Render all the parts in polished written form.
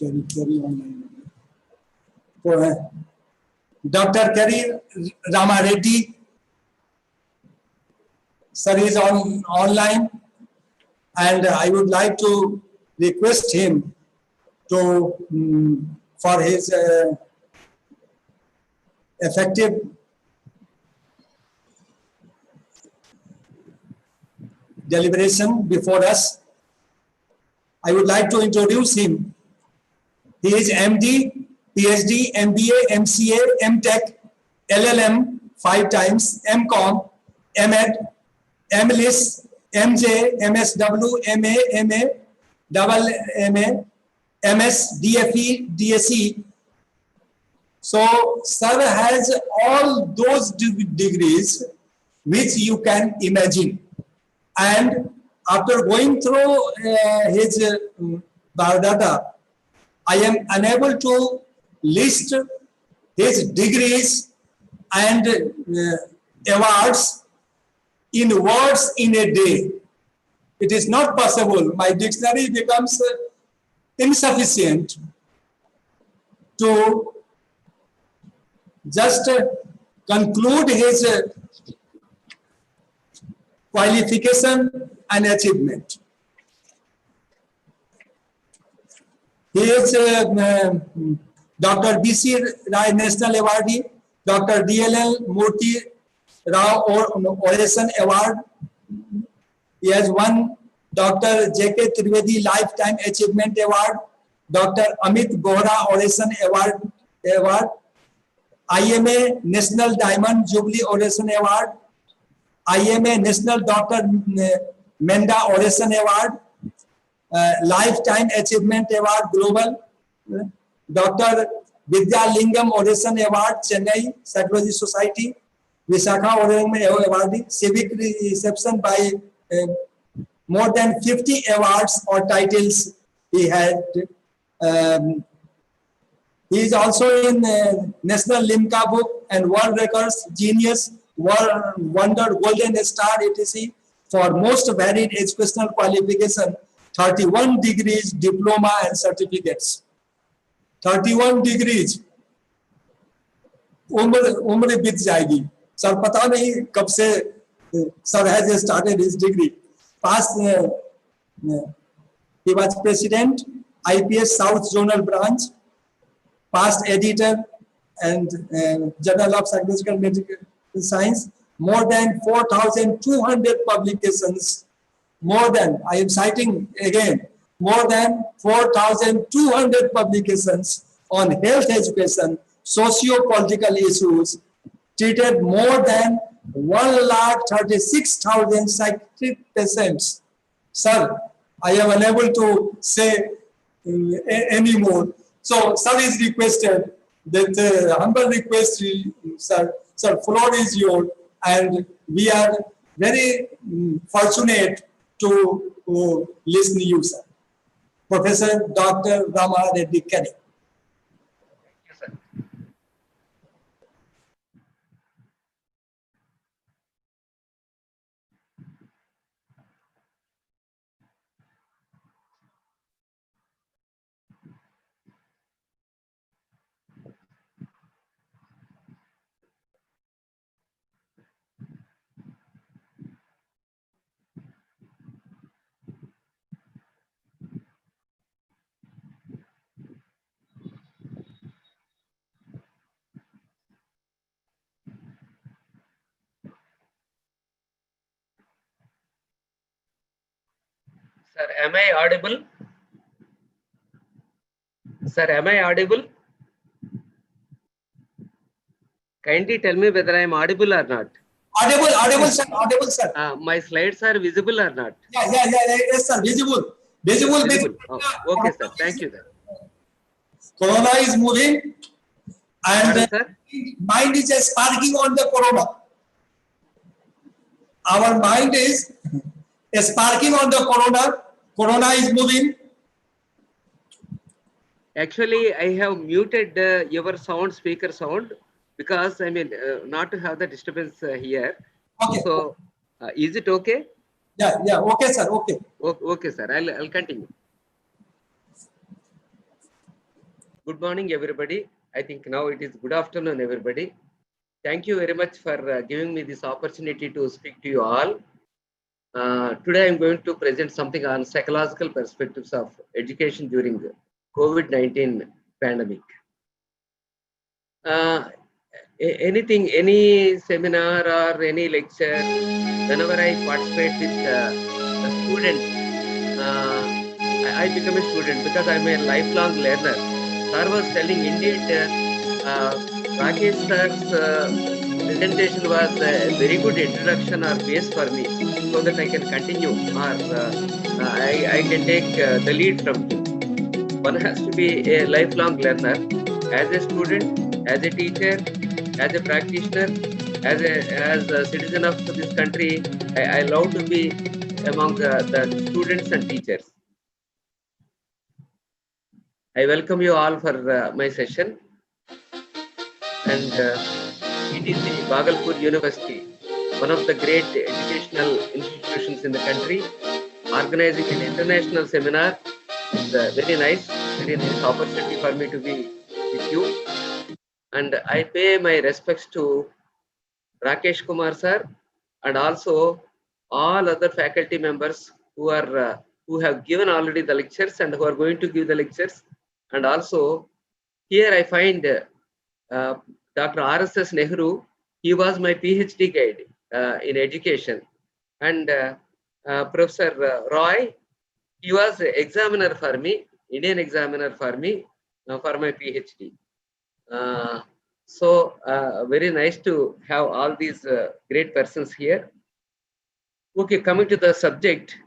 Kerry online. Dr. Kerry Ramareddy, sir, is online, and I would like to request him to for his effective deliberation before us. I would like to introduce him. He is MD, PhD, MBA, MCA, MTech, LLM 5 times, MCOM, MEd, MLIS, MJ, MSW, MA, MA, double MA, MS, DFE, DSE. So, sir has all those degrees which you can imagine. And after going through his biodata, I am unable to list his degrees and awards in words in a day. It is not possible. My dictionary becomes insufficient to just conclude his qualification and achievement. He is Dr. B.C. Rai National Awardee, Dr. D.L.L. Murthy Rao Oration Award. He has won Dr. J.K. Trivedi Lifetime Achievement Award, Dr. Amit Bohra Oration Award, IMA National Diamond Jubilee Oration Award, IMA National Dr. Menda Oration Award, Lifetime Achievement Award Global, Dr. Vidya Lingam Oration Award Chennai Psychology Society, Visakha Oration Award, Civic Reception by more than 50 awards or titles he had. He is also in National Limca Book and World Records, Genius, World Wonder, Golden Star, etc. for most varied educational qualification, 31 degrees, diploma and certificates. 31 degrees. उम्र बीत जाएगी sir, पता नहीं कब से sir has started his degree. Past, he was president, IPS South Zonal Branch, past editor and Journal of Psychological Medical Science, more than 4,200 publications, more than, I am citing again, more than 4,200 publications on health education, socio-political issues, treated more than 136,000 psychiatric patients. Sir, I am unable to say any more. So, sir is requested that humble request, sir, floor is yours, and we are very fortunate to listen to you, sir. Professor Dr. Ramareddy Kerry. Sir, am I audible? Sir, am I audible? Kindly tell me whether I am audible or not. Audible, sir. Audible, sir. My slides are visible or not? Yes, sir. Visible. Oh, okay, sir. Thank you, sir. Corona is moving, and mind is sparking on the corona. Our mind is sparking on the corona. Corona is moving. Actually, I have muted your sound, speaker sound, because I mean not to have the disturbance here. Okay. So, is it okay? Yeah. Okay, sir. Okay. Okay, sir. I'll continue. Good morning, everybody. I think now it is good afternoon, everybody. Thank you very much for giving me this opportunity to speak to you all. Today, I'm going to present something on psychological perspectives of education during the COVID-19 pandemic. Anything, any seminar or any lecture, whenever I participate with the students, I become a student because I'm a lifelong learner. Sir was telling indeed, Rakesh sir's presentation was a very good introduction or base for me so that I can continue or I can take the lead from him. One has to be a lifelong learner as a student, as a teacher, as a practitioner, as a citizen of this country. I love to be among the students and teachers. I welcome you all for my session, and it is the Bhagalpur University, one of the great educational institutions in the country, organizing an international seminar. It's very nice opportunity for me to be with you. And I pay my respects to Rakesh Kumar sir and also all other faculty members who have given already the lectures and who are going to give the lectures. And also here I find Dr. R.S.S. Nehru. He was my PhD guide in education, and Professor Roy. He was an examiner for me, Indian examiner for me for my PhD. Very nice to have all these great persons here. Okay, coming to the subject,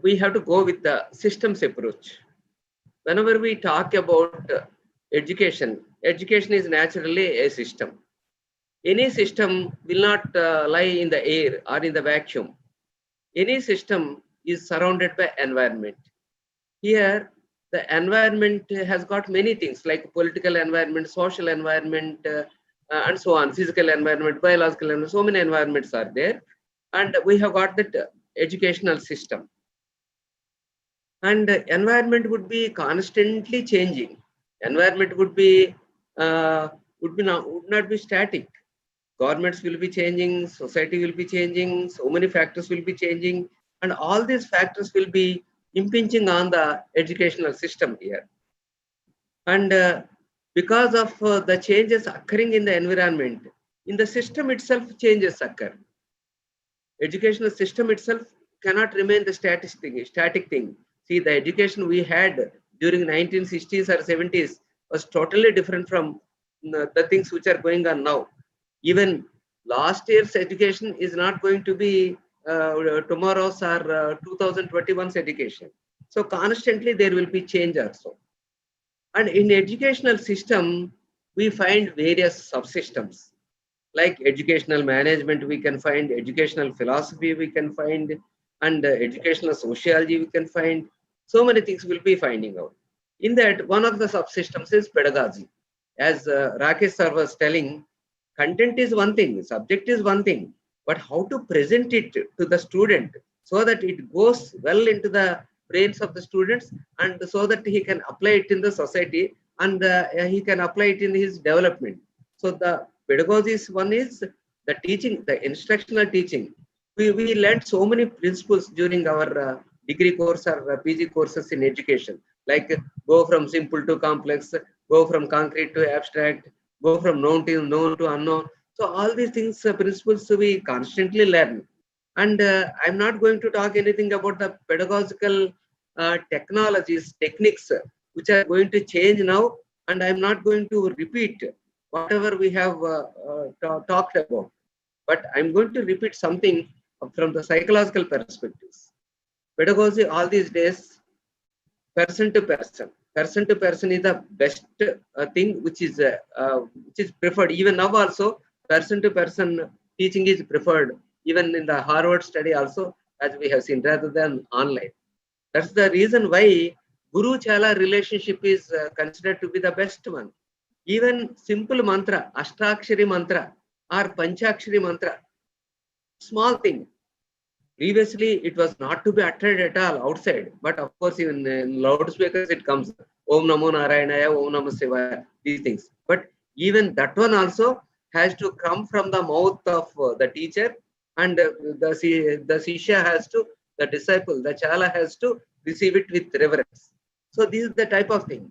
we have to go with the systems approach. Whenever we talk about education, education is naturally a system. Any system will not lie in the air or in the vacuum. Any system is surrounded by environment. Here, the environment has got many things like political environment, social environment, and so on, physical environment, biological environment, so many environments are there. And we have got that educational system. And environment would be constantly changing. Environment would not be static. Governments will be changing, society will be changing, so many factors will be changing, and all these factors will be impinging on the educational system here. And because of the changes occurring in the environment, in the system itself changes occur. Educational system itself cannot remain the static thing. See, the education we had during 1960s or 70s was totally different from the things which are going on now. Even last year's education is not going to be tomorrow's or 2021's education. So constantly there will be change also. And in educational system, we find various subsystems. Like educational management, we can find educational philosophy, we can find, and educational sociology, we can find. So many things we'll be finding out. In that, one of the subsystems is pedagogy. As Rakesh sir was telling, content is one thing, subject is one thing, but how to present it to the student so that it goes well into the brains of the students and so that he can apply it in the society and he can apply it in his development. So the pedagogy is one is the teaching, the instructional teaching. We learned so many principles during our degree course or PG courses in education, like go from simple to complex, go from concrete to abstract, go from known to unknown. So all these things, principles we constantly learn. And I'm not going to talk anything about the pedagogical technologies, techniques, which are going to change now. And I'm not going to repeat whatever we have talked about. But I'm going to repeat something from the psychological perspectives. Pedagogy all these days, person to person is the best thing which is preferred. Even now also, person to person teaching is preferred. Even in the Harvard study also, as we have seen, rather than online. That's the reason why Guru Chala relationship is considered to be the best one. Even simple mantra, Ashtakshari mantra or Panchakshari mantra, small thing. Previously, it was not to be uttered at all outside, but of course, even in loudspeakers, it comes. Om Namo Narayanaya, Om Namo Shivaya, these things. But even that one also has to come from the mouth of the teacher, and the Shishya has to, the disciple, the Chala has to receive it with reverence. So this is the type of thing.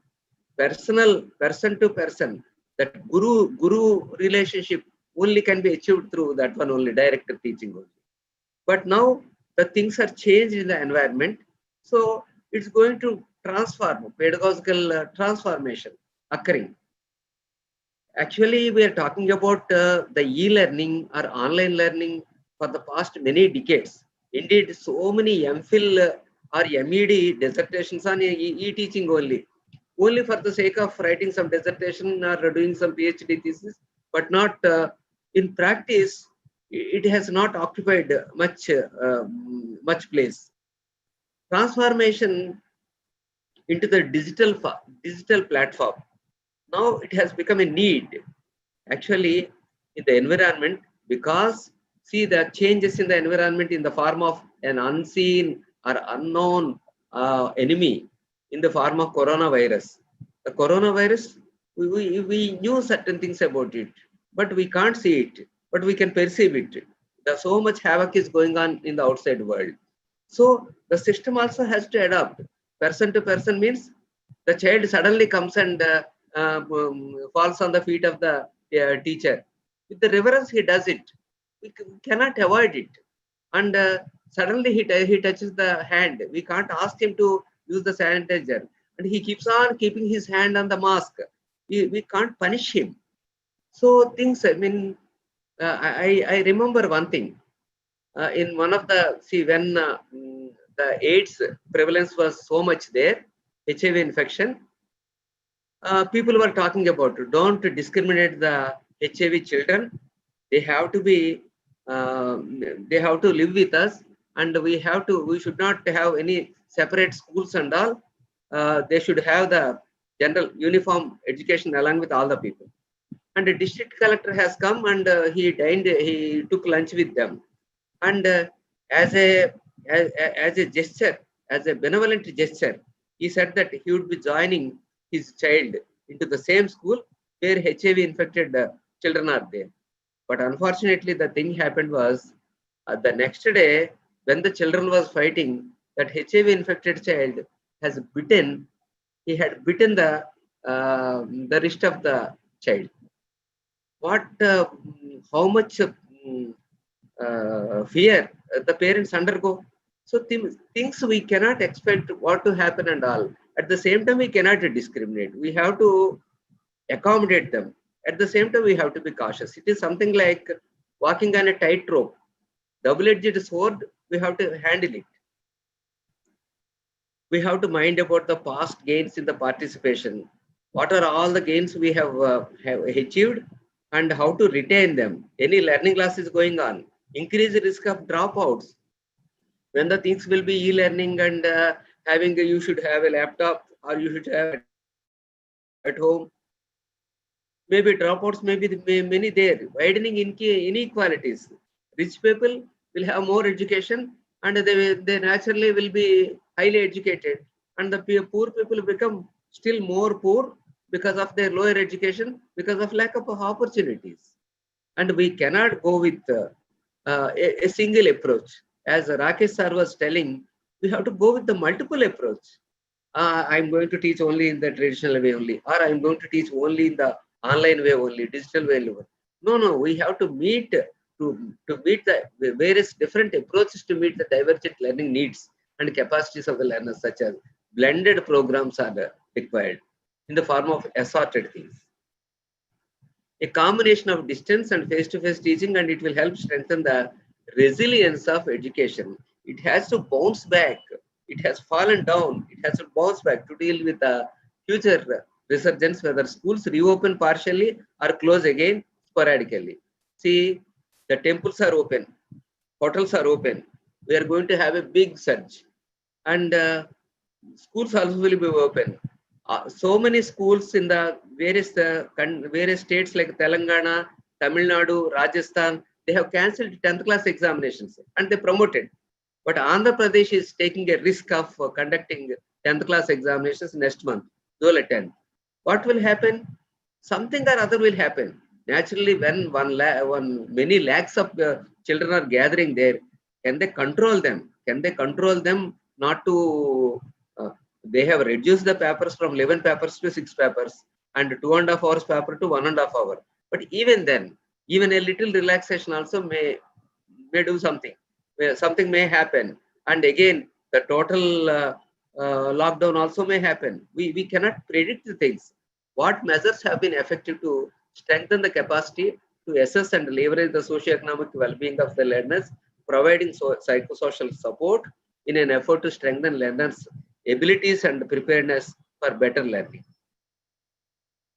Personal, person to person, that Guru relationship only can be achieved through that one only, direct teaching only. But now the things are changed in the environment, so it's going to transform, pedagogical transformation occurring. Actually, we are talking about the e-learning or online learning for the past many decades. Indeed, so many MPhil or MED dissertations on e-teaching only for the sake of writing some dissertation or doing some PhD thesis, but not in practice. It has not occupied much place. Transformation into the digital platform. Now it has become a need actually in the environment, because see the changes in the environment in the form of an unseen or unknown enemy in the form of coronavirus. The coronavirus, we knew certain things about it, but we can't see it, but we can perceive it. There's so much havoc is going on in the outside world. So the system also has to adapt. Person to person means the child suddenly comes and falls on the feet of the teacher. With the reverence, he does it. We cannot avoid it. And suddenly he touches the hand. We can't ask him to use the sanitizer. And he keeps on keeping his hand on the mask. We can't punish him. So things, I mean, I remember one thing. In one of the, see, when the AIDS prevalence was so much there, HIV infection, people were talking about, don't discriminate the HIV children. They have to be, they have to live with us, and we should not have any separate schools and all. They should have the general uniform education along with all the people. And the district collector has come, and he took lunch with them. And as a gesture, as a benevolent gesture, he said that he would be joining his child into the same school where HIV infected children are there. But unfortunately, the thing happened was the next day, when the children was fighting, that HIV infected child has bitten. He had bitten the wrist of the child. What? How much fear the parents undergo? So things we cannot expect what to happen and all. At the same time, we cannot discriminate. We have to accommodate them. At the same time, we have to be cautious. It is something like walking on a tightrope. Double-edged sword, we have to handle it. We have to mind about the past gains in the participation. What are all the gains we have achieved, and how to retain them? Any learning loss is going on. Increase the risk of dropouts. When the things will be e-learning and you should have a laptop or you should have at home. Maybe dropouts may be many there, widening inequalities. Rich people will have more education, and they naturally will be highly educated, and the poor people become still more poor because of their lower education, because of lack of opportunities. And we cannot go with a single approach. As Rakesh sir was telling, we have to go with the multiple approach. I'm going to teach only in the traditional way only, or I'm going to teach only in the online way only, digital way only. No, we have to meet the various different approaches to meet the divergent learning needs and capacities of the learners, such as blended programs are required in the form of assorted things. A combination of distance and face-to-face teaching, and it will help strengthen the resilience of education. It has to bounce back. It has fallen down. It has to bounce back to deal with the future resurgence, whether schools reopen partially or close again sporadically. See, the temples are open, hotels are open. We are going to have a big surge, and schools also will be open. So many schools in the various states like Telangana, Tamil Nadu, Rajasthan, they have cancelled 10th class examinations and they promoted. But Andhra Pradesh is taking a risk of conducting 10th class examinations next month. they'll attend. What will happen? Something or other will happen. Naturally, when many lakhs of children are gathering there, can they control them? Can they control them not to? They have reduced the papers from 11 papers to 6 papers and 2.5 hours paper to 1.5 hour. But even then, even a little relaxation also may do something. Something may happen, and again the total lockdown also may happen. We cannot predict the things. What measures have been effective to strengthen the capacity to assess and leverage the socio-economic well-being of the learners, providing psychosocial support in an effort to strengthen learners' abilities and preparedness for better learning.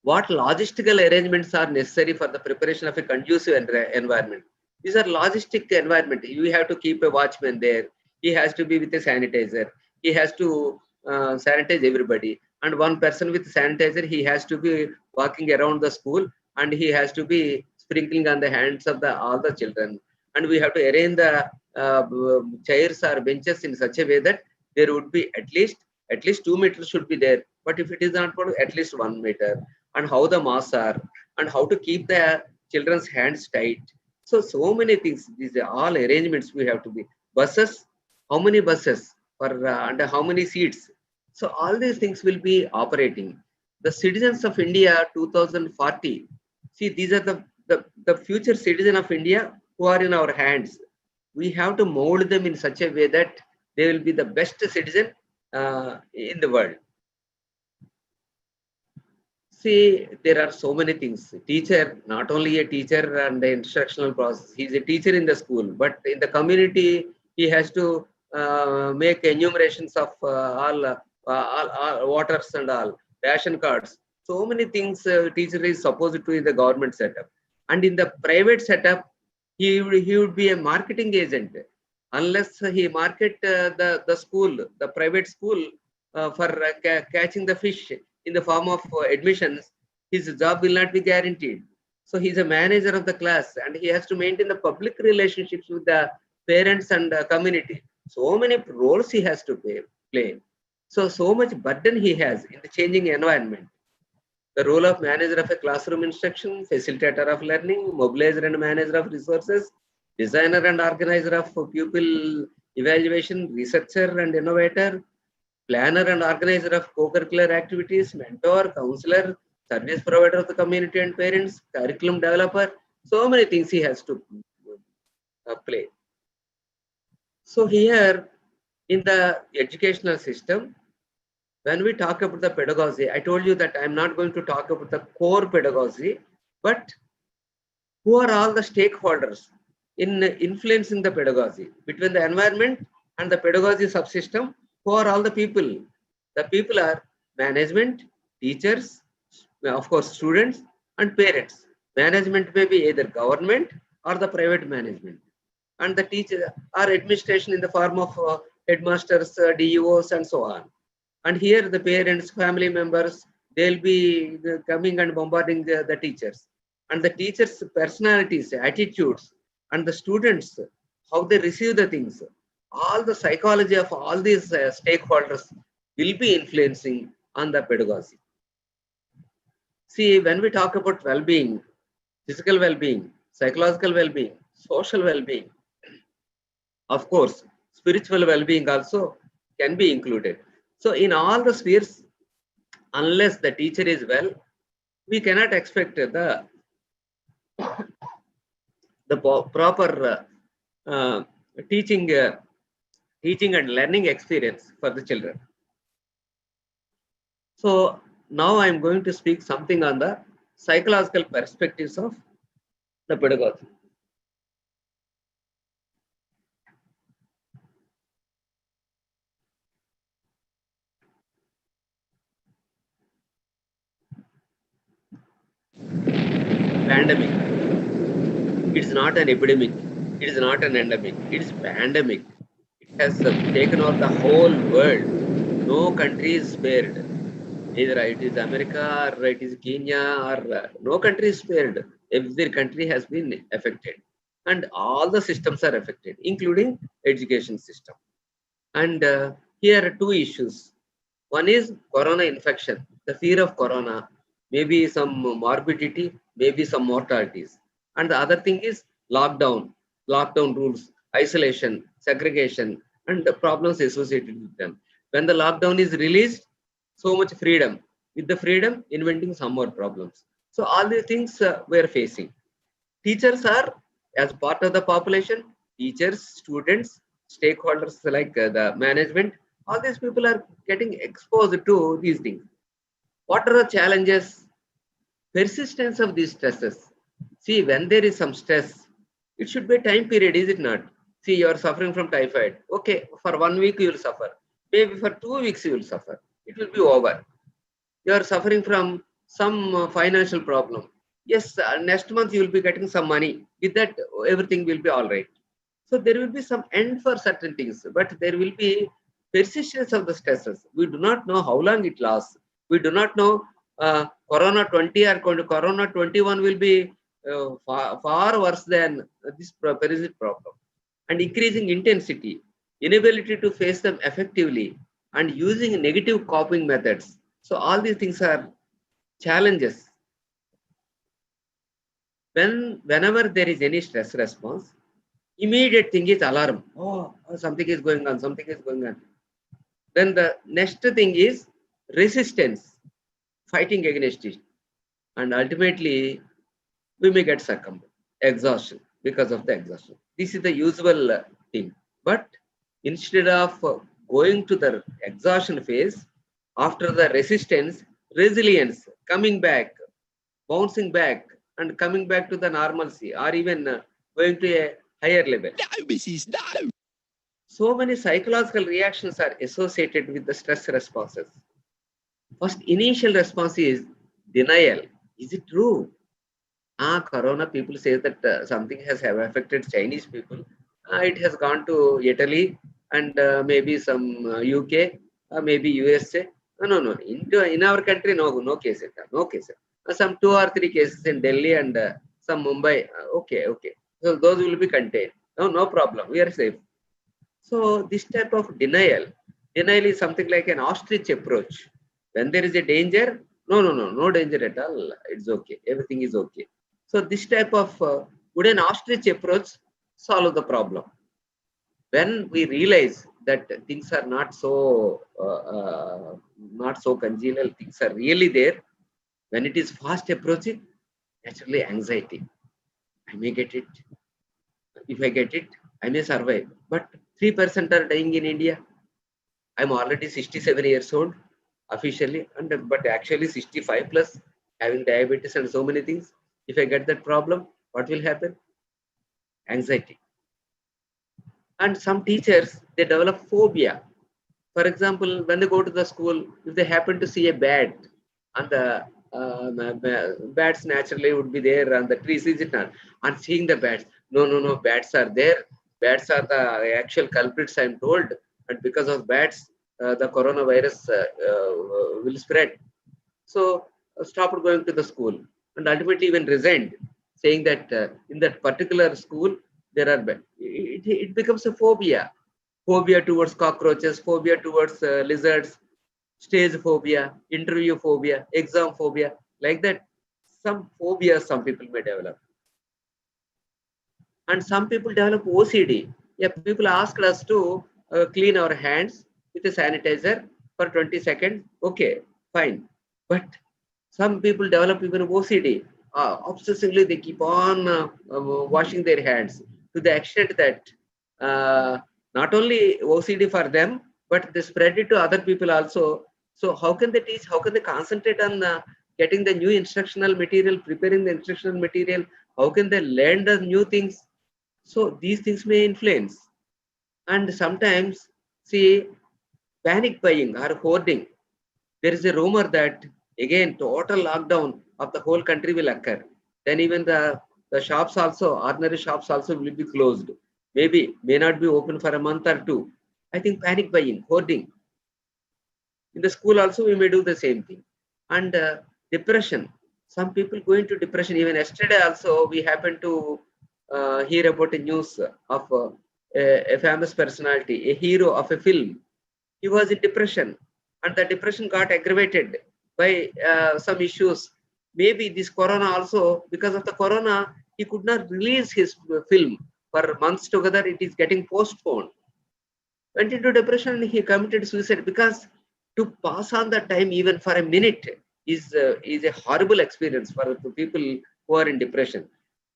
What logistical arrangements are necessary for the preparation of a conducive environment? These are logistic environment. You have to keep a watchman there. He has to be with a sanitizer. He has to sanitize everybody. And one person with sanitizer, he has to be walking around the school, and he has to be sprinkling on the hands of all the children. And we have to arrange the chairs or benches in such a way that there would be at least 2 meters should be there. But if it is not, at least 1 meter. And how the masks are, and how to keep the children's hands tight. So many things. These are all arrangements we have to be. Buses, how many buses for and how many seats? So all these things will be operating. The citizens of India 2040. See, these are the future citizen of India who are in our hands. We have to mold them in such a way that they will be the best citizen in the world. See, there are so many things. Teacher, not only a teacher and the instructional process, he's a teacher in the school, but in the community, he has to make enumerations of all waters and all, ration cards. So many things teacher is supposed to in the government setup. And in the private setup, he would be a marketing agent. Unless he market the school, the private school for catching the fish in the form of admissions, his job will not be guaranteed. So he's a manager of the class, and he has to maintain the public relationships with the parents and the community. So many roles he has to play. So much burden he has in the changing environment. The role of manager of a classroom instruction, facilitator of learning, mobilizer and manager of resources, designer and organizer of pupil evaluation, researcher and innovator, planner and organizer of co-curricular activities, mentor, counselor, service provider of the community and parents, curriculum developer. So many things he has to play. So here in the educational system, when we talk about the pedagogy, I told you that I'm not going to talk about the core pedagogy, but who are all the stakeholders in influencing the pedagogy between the environment and the pedagogy subsystem? Who are all the people? The people are management, teachers, of course, students and parents. Management may be either government or the private management. And the teacher or administration in the form of headmasters, DEOs and so on. And here the parents, family members, they'll be coming and bombarding the teachers. And the teachers' personalities, attitudes, and the students, how they receive the things. All the psychology of all these stakeholders will be influencing on the pedagogy. See, when we talk about well-being, physical well-being, psychological well-being, social well-being, of course, spiritual well-being also can be included. So in all the spheres, unless the teacher is well, we cannot expect the proper teaching and learning experience for the children. So now I am going to speak something on the psychological perspectives of the pedagogy. Pandemic. It is not an epidemic. It is not an endemic. It is pandemic. It has taken over the whole world. No country is spared. Either it is America or it is Kenya or no country is spared. Every country has been affected, and all the systems are affected, including education system. And here are two issues. One is corona infection, the fear of corona, maybe some morbidity, maybe some mortalities. And the other thing is lockdown rules, isolation, segregation, and the problems associated with them. When the lockdown is released, so much freedom. With the freedom, inventing some more problems. So all these things we are facing. Teachers are as part of the population, teachers, students, stakeholders like the management, all these people are getting exposed to these things. What are the challenges? Persistence of these stresses. See, when there is some stress, it should be a time period, is it not? See, you are suffering from typhoid. Okay, for 1 week you will suffer. Maybe for 2 weeks you will suffer. It will be over. You are suffering from some financial problem. Yes, next month you will be getting some money. With that, everything will be all right. So there will be some end for certain things, but there will be persistence of the stresses. We do not know how long it lasts. We do not know Corona 20 or Corona 21 will be far worse than this present problem. And increasing intensity, inability to face them effectively, and using negative coping methods. So all these things are challenges. Whenever there is any stress response, immediate thing is alarm. Oh, something is going on, something is going on. Then the next thing is resistance, fighting against it. And ultimately, we may get succumb, exhaustion because of the exhaustion. This is the usual thing. But instead of going to the exhaustion phase, after the resistance, resilience, coming back, bouncing back, and coming back to the normalcy, or even going to a higher level. No, Mrs. No. So many psychological reactions are associated with the stress responses. First, initial response is denial. Is it true? Corona people say that something has have affected Chinese people. It has gone to Italy and maybe some UK, maybe USA. No. In our country, no cases, no cases. Some 2 or 3 cases in Delhi and some Mumbai. Okay. So those will be contained. No problem. We are safe. So this type of denial is something like an ostrich approach. When there is a danger, no danger at all. It's okay. Everything is okay. So this type of would an ostrich approach solve the problem? When we realize that things are not so congenial, things are really there. When it is fast approaching, naturally anxiety. I may get it. If I get it, I may survive. But 3% are dying in India. I'm already 67 years old officially, but actually 65 plus, having diabetes and so many things. If I get that problem, what will happen? Anxiety. And some teachers, they develop phobia. For example, when they go to the school, if they happen to see a bat, and the bats naturally would be there on the trees, is it not? And seeing the bats, no, bats are there. Bats are the actual culprits, I'm told. And because of bats, the coronavirus will spread. So stopped going to the school and ultimately even resigned, saying that in that particular school, there are it becomes a phobia towards cockroaches, phobia towards lizards, stage phobia, interview phobia, exam phobia, like that. Some phobias some people may develop. And some people develop OCD. Yeah, people asked us to clean our hands with a sanitizer for 20 seconds. Okay, fine. But some people develop even OCD. Obsessively, they keep on washing their hands to the extent that not only OCD for them, but they spread it to other people also. So how can they teach? How can they concentrate on getting the new instructional material, preparing the instructional material? How can they learn the new things? So these things may influence. And sometimes, see, panic buying or hoarding. There is a rumor that again total lockdown of the whole country will occur. Then even the shops also, ordinary shops also will be closed. Maybe may not be open for a month or two. I think panic buying, hoarding. In the school also we may do the same thing. And depression. Some people go into depression. Even yesterday also we happened to hear about a news of a famous personality, a hero of a film. He was in depression. and the depression got aggravated by some issues. Maybe this corona also, because of the corona, he could not release his film for months together. It is getting postponed. Went into depression, he committed suicide, because to pass on the time even for a minute is a horrible experience for the people who are in depression.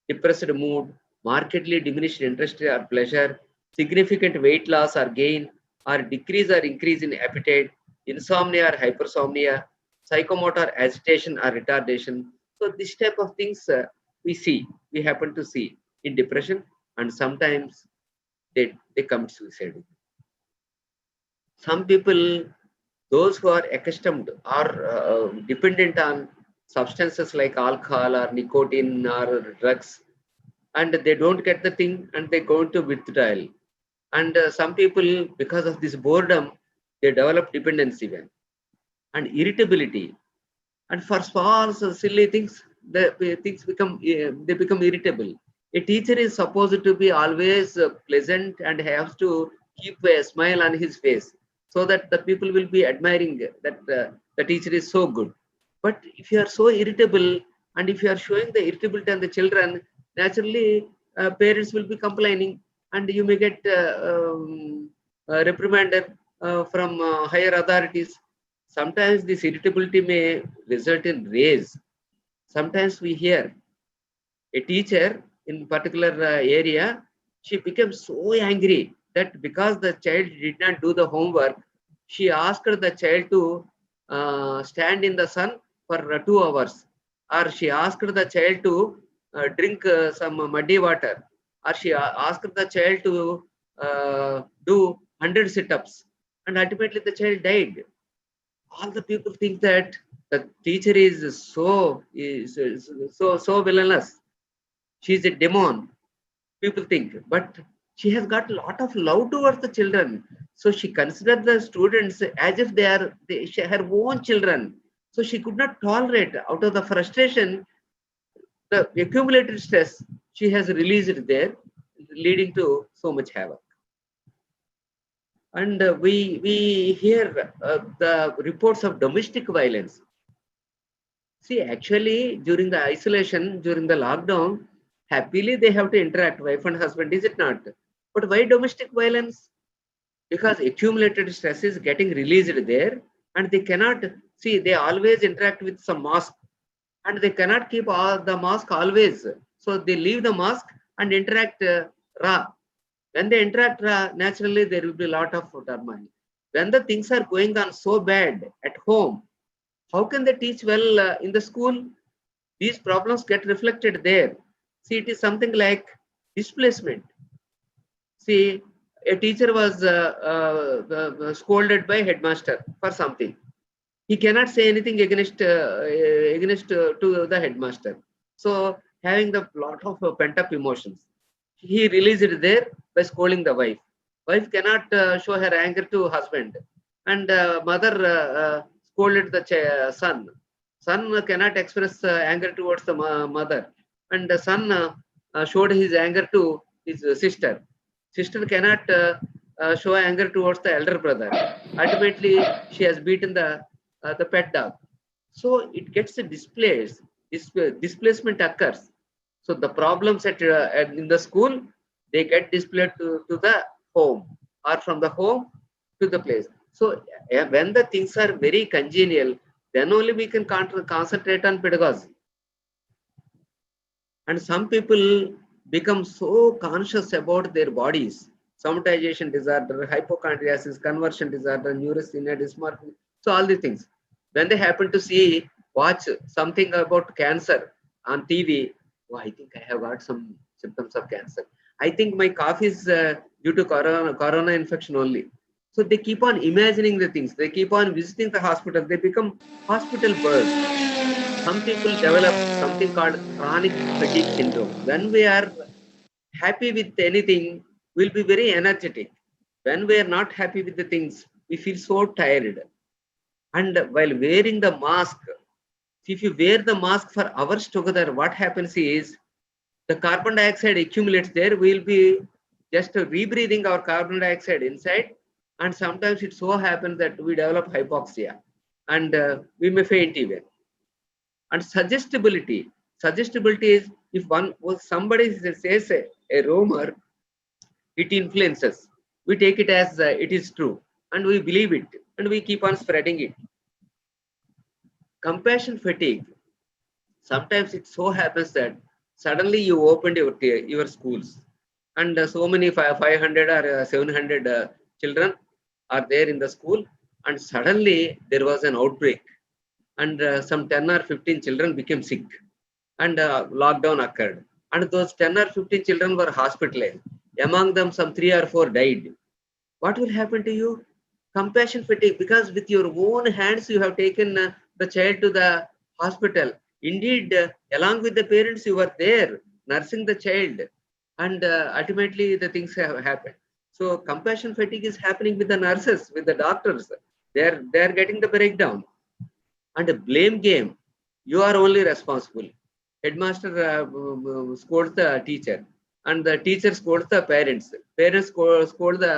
Depressed mood, markedly diminished interest or pleasure, significant weight loss or gain, or decrease or increase in appetite, insomnia or hypersomnia, psychomotor agitation or retardation. So this type of things we happen to see in depression, and sometimes they commit suicide. Some people, those who are accustomed or dependent on substances like alcohol or nicotine or drugs, and they don't get the thing and they go into withdrawal. And some people, because of this boredom, they develop dependency even, and irritability. And for small silly things, the things become they become irritable. A teacher is supposed to be always pleasant and has to keep a smile on his face, so that the people will be admiring that the teacher is so good. But if you are so irritable, and if you are showing the irritability on the children, naturally parents will be complaining, and you may get reprimanded from higher authorities. Sometimes this irritability may result in rage. Sometimes we hear a teacher in particular area, she became so angry that because the child did not do the homework, she asked the child to stand in the sun for 2 hours, or she asked the child to drink some muddy water, or she asked the child to do 100 sit-ups, and ultimately the child died. All the people think that the teacher is so villainous. She's a demon, people think, but she has got a lot of love towards the children. So she considered the students as if they are her own children. So she could not tolerate, out of the frustration, the accumulated stress she has released there, leading to so much havoc. And we hear the reports of domestic violence. See, actually, during the isolation, during the lockdown, happily they have to interact, wife and husband, is it not? But why domestic violence? Because accumulated stress is getting released there, and they cannot see, they always interact with some mask, and they cannot keep all the mask always. So they leave the mask and interact raw. When they interact raw, naturally there will be a lot of turmoil. When the things are going on so bad at home, how can they teach well in the school? These problems get reflected there. See, it is something like displacement. See, a teacher was scolded by headmaster for something. He cannot say anything against to the headmaster. So, having the lot of pent up emotions, he released it there by scolding the wife. Wife cannot show her anger to husband, and mother scolded the son. Son cannot express anger towards the mother, and the son showed his anger to his sister. Sister cannot show anger towards the elder brother. Ultimately, she has beaten the pet dog. So it gets displaced. Displacement occurs. So the problems in the school, they get displayed to the home, or from the home to the place. So when the things are very congenial, then only we can concentrate on pedagogy. And some people become so conscious about their bodies: somatization disorder, hypochondriasis, conversion disorder, neurasthenia, dysmorphia. So all these things. When they happen to watch something about cancer on TV, oh, I think I have got some symptoms of cancer. I think my cough is due to corona infection only. So they keep on imagining the things. They keep on visiting the hospital. They become hospital birds. Some people develop something called chronic fatigue syndrome. When we are happy with anything, we'll be very energetic. When we are not happy with the things, we feel so tired. And while wearing the mask, if you wear the mask for hours together, what happens is the carbon dioxide accumulates there. We'll be just rebreathing our carbon dioxide inside, And sometimes it so happens that we develop hypoxia and we may faint even. And suggestibility is if somebody says a rumor, it influences. We take it as it is true and we believe it and we keep on spreading it. Compassion fatigue. Sometimes it so happens that suddenly you opened your schools and so many 500 or 700 children are there in the school, and suddenly there was an outbreak and some 10 or 15 children became sick and lockdown occurred, and those 10 or 15 children were hospitalized. Among them some 3 or 4 died. What will happen to you? Compassion fatigue, because with your own hands you have taken the child to the hospital. Indeed, along with the parents, you were there nursing the child, and ultimately the things have happened. So compassion fatigue is happening with the nurses, with the doctors. They are getting the breakdown. And a blame game. You are only responsible. Headmaster scolds the teacher, and the teacher scolds the parents. Parents scold the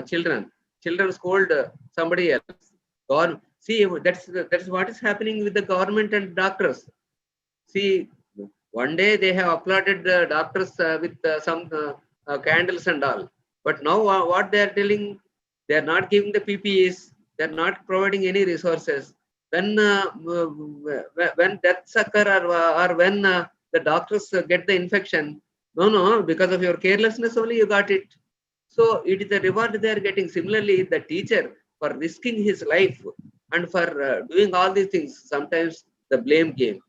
children. Children scold somebody else. See, that's what is happening with the government and doctors. See, one day they have applauded the doctors with some candles and all. But now what they are telling, they are not giving the PPEs. They are not providing any resources. When deaths occur or when the doctors get the infection, no, because of your carelessness only you got it. So it is a reward they are getting. Similarly, the teacher for risking his life and for doing all these things, sometimes the blame game,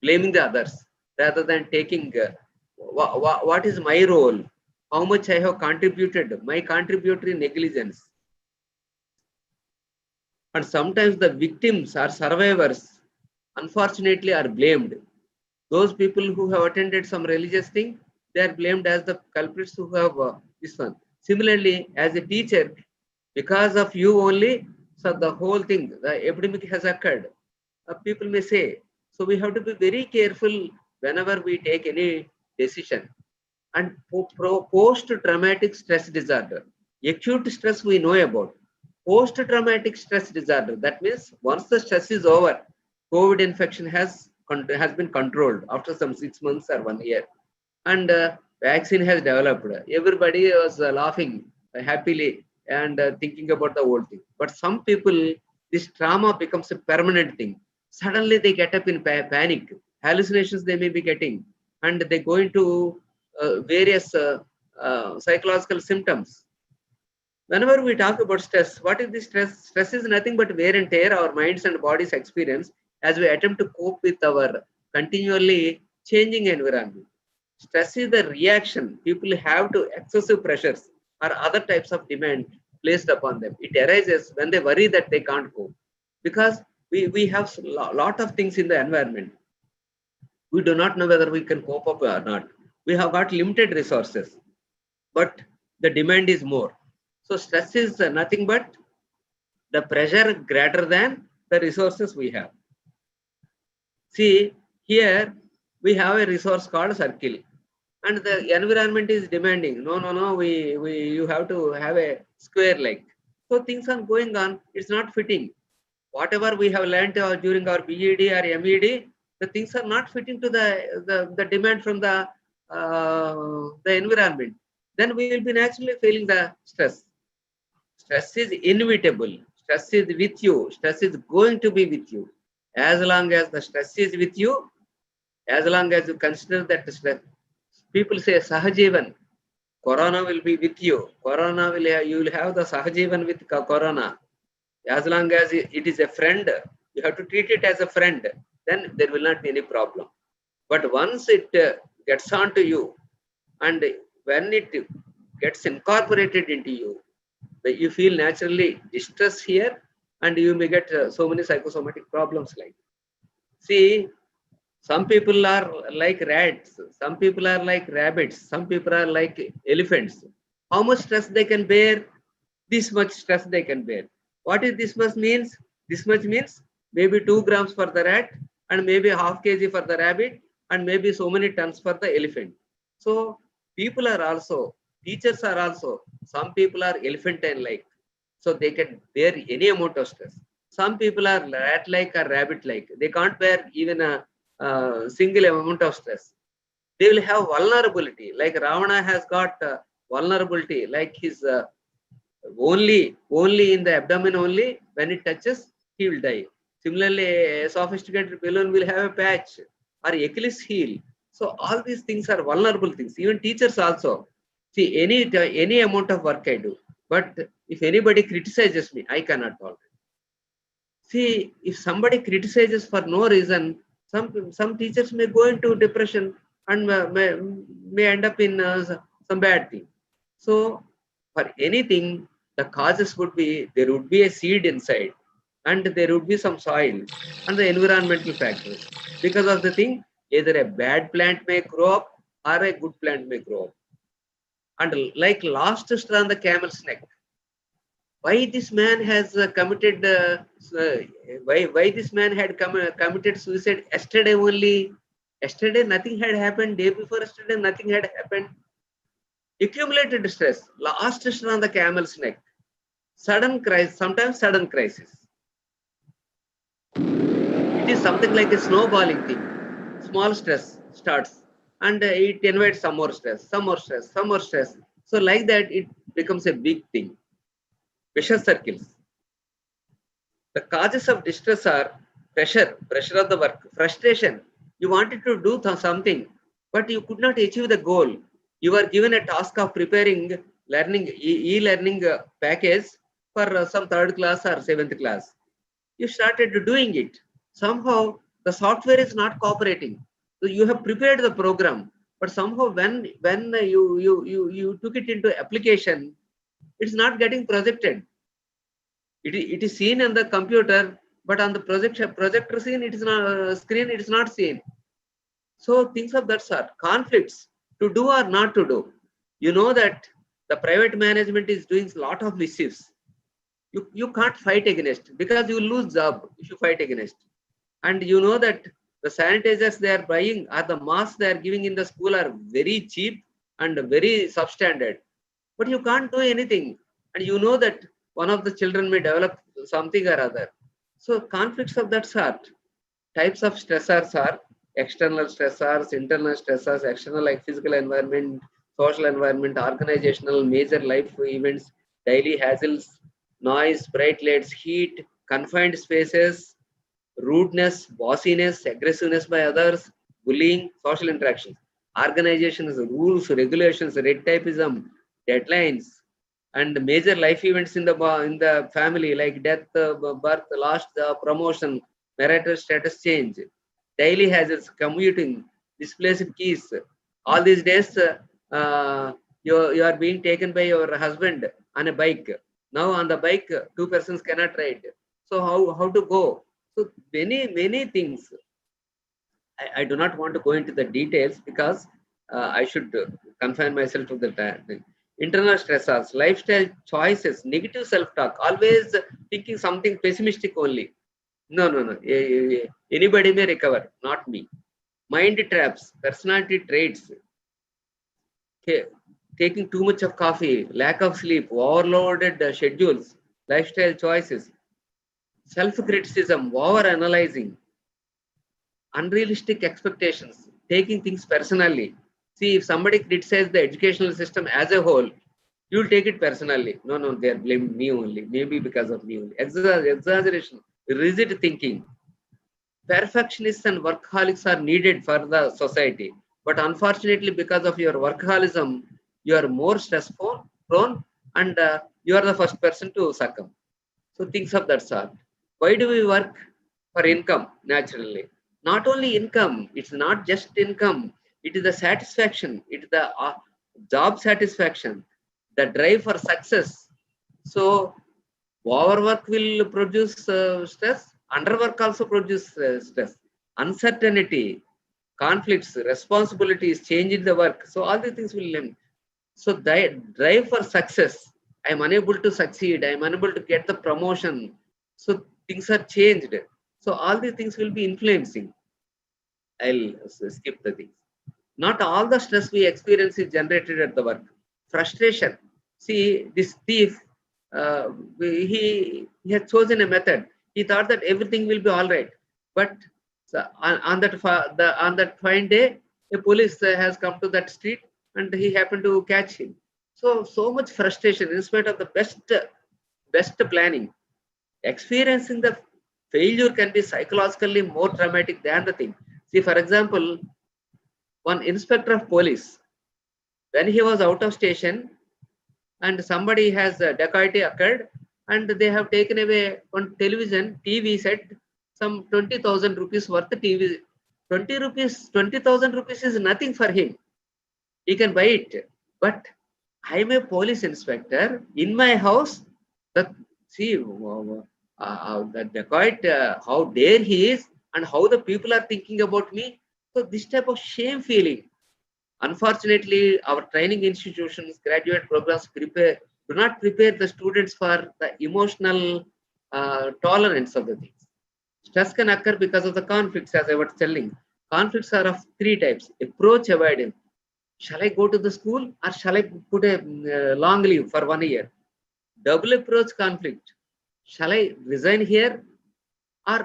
blaming the others rather than taking what is my role, how much I have contributed, my contributory negligence. And sometimes the victims or survivors, unfortunately, are blamed. Those people who have attended some religious thing, they are blamed as the culprits who have this one. Similarly, as a teacher, because of you only, so the whole thing, the epidemic has occurred. People may say, so we have to be very careful whenever we take any decision. And post-traumatic stress disorder, acute stress we know about. Post-traumatic stress disorder, that means once the stress is over, COVID infection has been controlled after some 6 months or 1 year, and vaccine has developed. Everybody was laughing happily and thinking about the whole thing. But some people, this trauma becomes a permanent thing. Suddenly they get up in panic, hallucinations they may be getting, and they go into various psychological symptoms. Whenever we talk about stress, what is the stress? Stress is nothing but wear and tear our minds and bodies experience as we attempt to cope with our continually changing environment. Stress is the reaction people have to excessive pressures or other types of demand placed upon them. It arises when they worry that they can't cope, because we have a lot of things in the environment. We do not know whether we can cope up or not. We have got limited resources, but the demand is more. So stress is nothing but the pressure greater than the resources we have. See, here we have a resource called circle, and the environment is demanding. No, you have to have a square leg. So things are going on. It's not fitting. Whatever we have learned during our BEd or MEd, the things are not fitting to the demand from the environment. Then we will be naturally feeling the stress. Stress is inevitable. Stress is with you. Stress is going to be with you. As long as the stress is with you, as long as you consider that stress, people say Sahajivan, Corona will be with you. Corona will have, you will have the Sahajivan with Corona. As long as it is a friend, you have to treat it as a friend. Then there will not be any problem. But once it gets onto you, and when it gets incorporated into you, you feel naturally distress here, and you may get so many psychosomatic problems like. See, some people are like rats, some people are like rabbits, some people are like elephants. How much stress they can bear? This much stress they can bear. What is this much means? This much means maybe 2 grams for the rat, and maybe half kg for the rabbit, and maybe so many tons for the elephant. So people are also, teachers are also, some people are elephantine like, So they can bear any amount of stress. Some people are rat-like or rabbit-like. They can't bear even a single amount of stress. They will have vulnerability. Like Ravana has got vulnerability, like his only in the abdomen only. When it touches, he will die. Similarly, a sophisticated balloon will have a patch or Achilles heel. So all these things are vulnerable things. Even teachers also. See, any amount of work I do, but if anybody criticizes me, I cannot tolerate. See, if somebody criticizes for no reason, some teachers may go into depression and may end up in some bad thing. So, for anything, the causes would be there would be a seed inside, and there would be some soil and the environmental factors. Because of the thing, either a bad plant may grow up or a good plant may grow up. And like last straw on the camel's neck, why this man has committed why this man had committed suicide yesterday only. Yesterday nothing had happened, day before yesterday nothing had happened. Accumulated stress, last straw on the camel's neck, sudden crisis, sometimes sudden crisis. It is something like a snowballing thing. Small stress starts and it invites some more stress, some more stress, some more stress. So like that it becomes a big thing, vicious circles. The causes of distress are pressure of the work, frustration. You wanted to do something, but you could not achieve the goal. You were given a task of preparing e-learning package for some third class or seventh class. You started doing it. Somehow the software is not cooperating. So you have prepared the program, but somehow when you took it into application, it's not getting projected. It is seen on the computer, but on the projector scene, it is not screen. It is not seen. So things of that sort, conflicts to do or not to do. You know that the private management is doing a lot of mischiefs. You can't fight against because you lose job if you fight against. And you know that the sanitizers they are buying or the masks they are giving in the school are very cheap and very substandard. But you can't do anything. And you know that one of the children may develop something or other. So conflicts of that sort. Types of stressors are external stressors, internal stressors, external like physical environment, social environment, organizational, major life events, daily hassles, noise, bright lights, heat, confined spaces, rudeness, bossiness, aggressiveness by others, bullying, social interactions, organizations, rules, regulations, red tapeism, deadlines, and major life events in the family like death, birth, loss, promotion, marital status change, daily hazards, commuting, displaced keys. All these days, you are being taken by your husband on a bike. Now on the bike, two persons cannot ride. So how to go? So many things. I do not want to go into the details because I should confine myself to the thing. Internal stressors, lifestyle choices, negative self-talk, always thinking something pessimistic only. No. Anybody may recover, not me. Mind traps, personality traits, taking too much of coffee, lack of sleep, overloaded schedules, lifestyle choices, self-criticism, over-analyzing, unrealistic expectations, taking things personally. See, if somebody criticizes the educational system as a whole, you will take it personally. No, they are blaming me only. Maybe because of me only. Exaggeration, rigid thinking. Perfectionists and workaholics are needed for the society. But unfortunately, because of your workaholism, you are more stress prone and you are the first person to succumb. So things of that sort. Why do we work? For income, naturally. Not only income, it's not just income. It is the satisfaction. It is the job satisfaction, the drive for success. So overwork will produce stress. Underwork also produce stress. Uncertainty, conflicts, responsibilities, change in the work. So all these things will limit. So the drive for success. I am unable to succeed. I am unable to get the promotion. So things are changed. So all these things will be influencing. I'll skip the things. Not all the stress we experience is generated at the work. Frustration. See, this thief, he had chosen a method. He thought that everything will be all right, but on that fine day, a police has come to that street, and he happened to catch him. So much frustration in spite of the best planning. Experiencing the failure can be psychologically more traumatic than the thing. See, for example, one inspector of police, when he was out of station and somebody has dacoity occurred, and they have taken away one television TV set, some 20,000 rupees worth TV. 20,000 rupees is nothing for him. He can buy it. But I'm a police inspector in my house. That see the dacoit, how dare he is, and how the people are thinking about me. So this type of shame feeling. Unfortunately, our training institutions, graduate programs do not prepare the students for the emotional tolerance of the things. Stress can occur because of the conflicts, as I was telling. Conflicts are of three types: approach, avoidance. Shall I go to the school, or shall I put a long leave for 1 year? Double approach conflict. Shall I resign here, or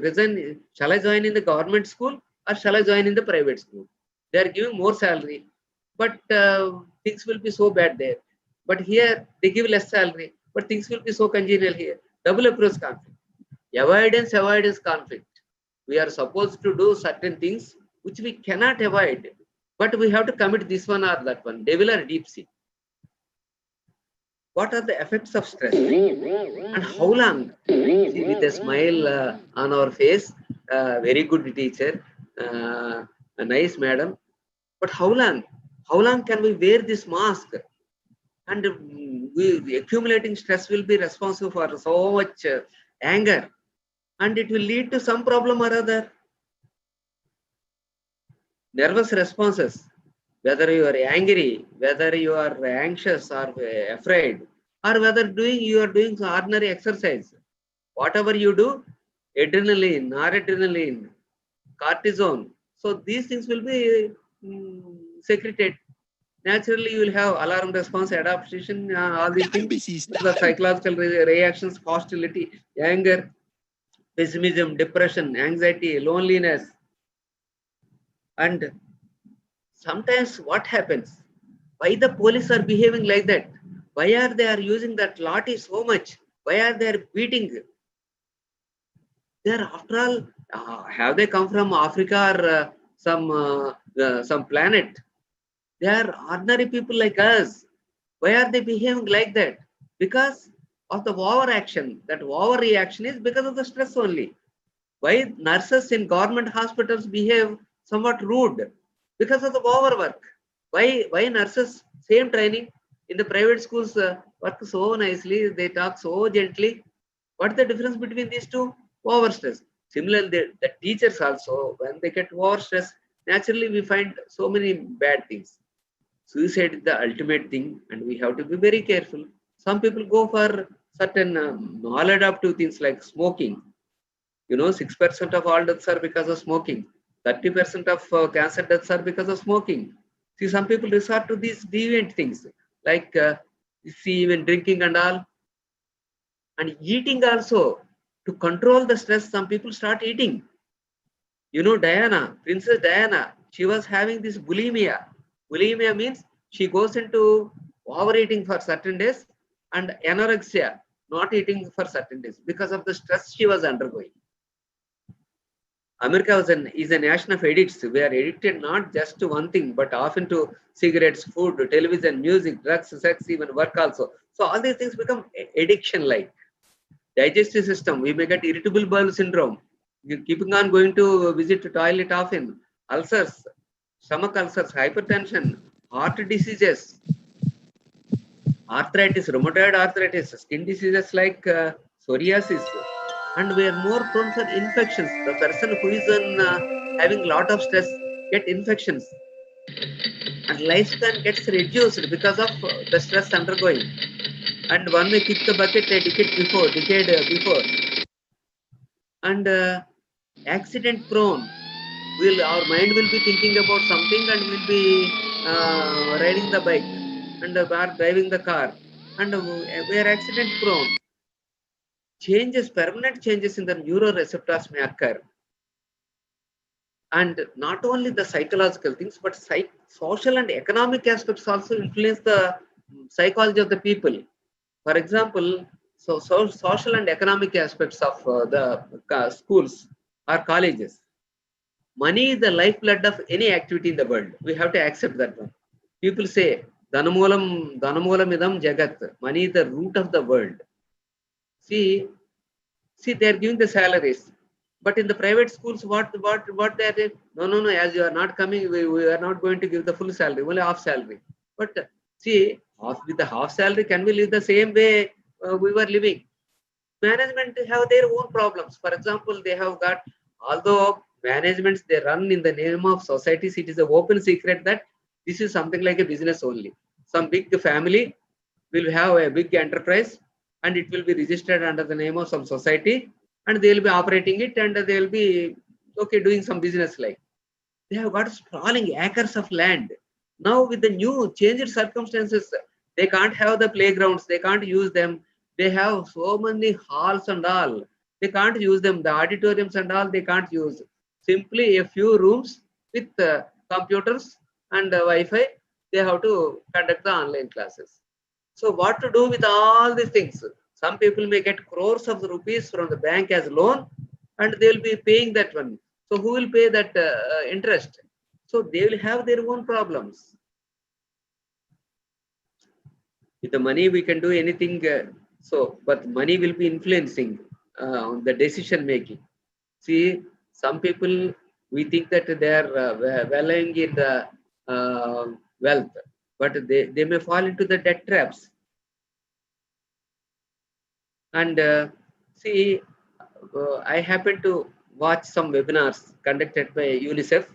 resign? Shall I join in the government school, or shall I join in the private school? They are giving more salary, but things will be so bad there. But here they give less salary, but things will be so congenial here. Double approach conflict. Avoidance conflict. We are supposed to do certain things which we cannot avoid, but we have to commit this one or that one. Devil or deep sea. What are the effects of stress and how long? See, with a smile on our face, very good teacher, a nice madam. But how long? How long can we wear this mask? And the accumulating stress will be responsible for so much anger, and it will lead to some problem or other. Nervous responses, whether you are angry, whether you are anxious or afraid, or whether you are doing ordinary exercise. Whatever you do, adrenaline, noradrenaline, cortisone. So these things will be secreted. Naturally, you will have alarm response, adaptation, all these things. The psychological reactions, hostility, anger, pessimism, depression, anxiety, loneliness. And sometimes what happens? Why the police are behaving like that? Why are they are using that lathi so much? Why are they beating? They are, after all, have they come from Africa or some planet? They are ordinary people like us. Why are they behaving like that? Because of the overaction. That overreaction is because of the stress only. Why nurses in government hospitals behave somewhat rude? Because of the overwork. Why nurses, same training, in the private schools work so nicely, they talk so gently. What is the difference between these two? Overstress. Similarly, the teachers also, when they get overstressed, naturally we find so many bad things. Suicide is the ultimate thing, and we have to be very careful. Some people go for certain maladaptive things like smoking. 6% of all deaths are because of smoking. 30% of cancer deaths are because of smoking. See, some people resort to these deviant things like you see, even drinking and all, and eating also. To control the stress, some people start eating. Diana, Princess Diana, she was having this bulimia. Bulimia means she goes into overeating for certain days and anorexia, not eating for certain days because of the stress she was undergoing. America is a nation of addicts. We are addicted not just to one thing, but often to cigarettes, food, television, music, drugs, sex, even work also. So all these things become addiction-like. Digestive system, we may get irritable bowel syndrome. You keeping on going to visit the toilet often. Ulcers, stomach ulcers, hypertension, heart diseases, arthritis, rheumatoid arthritis, skin diseases like psoriasis, and we are more prone for infections. The person who is having lot of stress get infections, and lifespan gets reduced because of the stress undergoing. And one may kick the bucket a decade before, and accident prone. Our mind will be thinking about something, and we'll be riding the bike and driving the car, and we are accident prone. Changes, permanent changes in the neuroreceptors may occur. And not only the psychological things, but social and economic aspects also influence the psychology of the people. For example, social and economic aspects of the schools or colleges. Money is the lifeblood of any activity in the world. We have to accept that one. People say, Dhanamulam idam jagat. Money is the root of the world. See, they are giving the salaries. But in the private schools, what they are saying? No. As you are not coming, we are not going to give the full salary, only half salary. But see, with the half salary, can we live the same way we were living? Management have their own problems. For example, they have got, although managements they run in the name of societies, it is an open secret that this is something like a business only. Some big family will have a big enterprise and it will be registered under the name of some society and they will be operating it and they will be doing some business like. They have got sprawling acres of land. Now with the new changed circumstances, they can't have the playgrounds, they can't use them. They have so many halls and all. They can't use them. The auditoriums and all they can't use. Simply a few rooms with computers and Wi-Fi. They have to conduct the online classes. So what to do with all these things? Some people may get crores of rupees from the bank as loan and they will be paying that one. So who will pay that interest? So they will have their own problems. With the money we can do anything. But money will be influencing the decision making. See, some people, we think that they are valuing in the wealth, but they may fall into the debt traps. And I happen to watch some webinars conducted by UNICEF.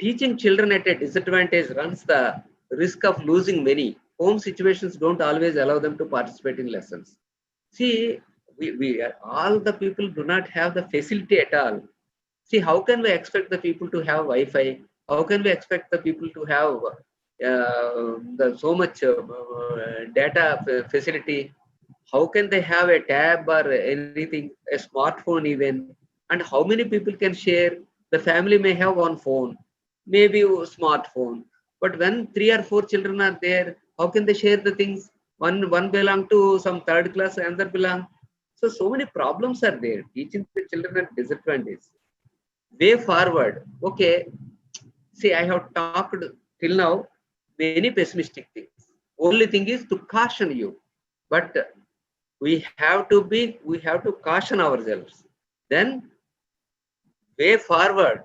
Teaching children at a disadvantage runs the risk of losing many. Home situations don't always allow them to participate in lessons. See, all the people do not have the facility at all. See, how can we expect the people to have Wi-Fi? How can we expect the people to have so much data facility? How can they have a tab or anything, a smartphone even? And how many people can share? The family may have one phone, maybe a smartphone. But when 3 or 4 children are there, how can they share the things? One belong to some third class, another belong. So many problems are there. Teaching the children at disadvantage. Way forward. Okay. See, I have talked till now many pessimistic things. Only thing is to caution you. But we have to caution ourselves. Then way forward,